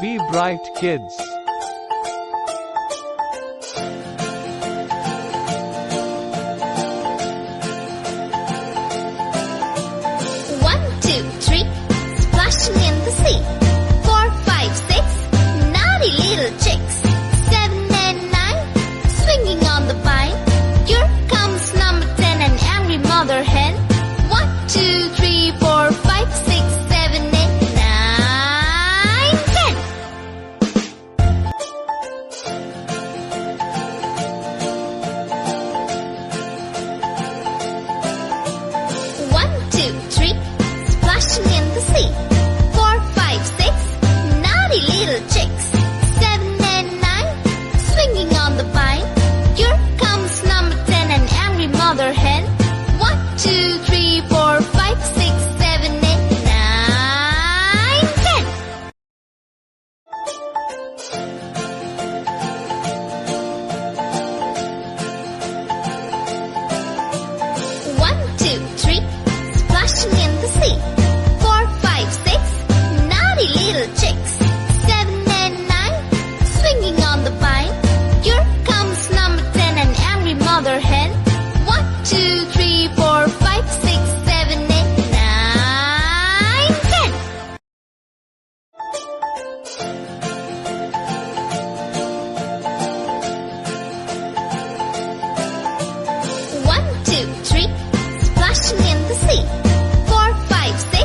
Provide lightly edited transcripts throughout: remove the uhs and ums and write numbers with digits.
Be bright, kids. One, two, three, splashing in the sea. 4, 5, 6, naughty little chicks. 7 and 9, swinging on the vine. Here comes number 10, an angry mother hen. 1, 2, 3, 4, 5, 6, 7, 8, 9, 10. One, two, three, splashing in the sea. 4, 5, 6, naughty little chicks. 7 and 9, swinging on the vine. Here comes number 10, an angry mother hen. 1, 2, 3, 4, 5, 6, 7, 8, 9, 10. One, two, three, splashing in the sea. 4, 5, 6, naughty little chicks. 7 and 9, swinging on the vine. Here comes number 10, an angry mother hen. 1, 2, 3, 4, 5, 6, 7, 8, 9, 10. One, two, three, splashing in the sea. 4, 5, 6,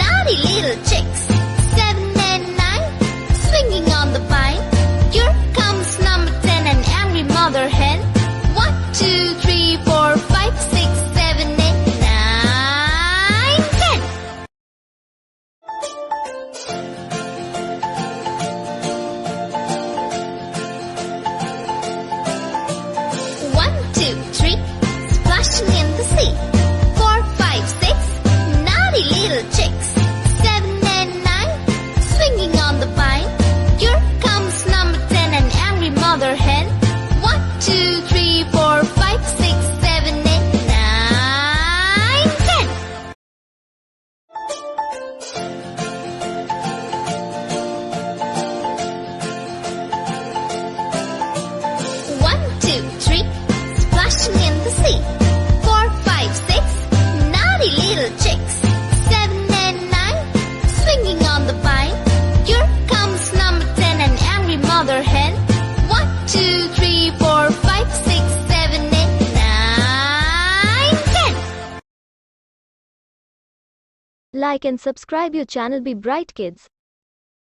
naughty little chicks. 7 and 9, swinging on the vine. Here comes number 10, an angry mother hen. 1, 2, 3, 4, 5, 6, 7, 8, 9, 10. One, two, three, splashing in the sea. 4, 5, 6, naughty little chicks. 7 and 9, swinging on the vine. Here comes number 10, an angry mother hen. 1, 2, 3, 4, 5, 6, 7, 8, 9, 10. One, two, three, splashing in the sea. 4, 5, 6, naughty little chicks. 7 and 9, swinging on the vine. Here comes number 10, an angry mother hen. 1, 2, 3, 4, 5, 6, 7, 8, 9, 10. Like and subscribe your channel Be Bright Kids.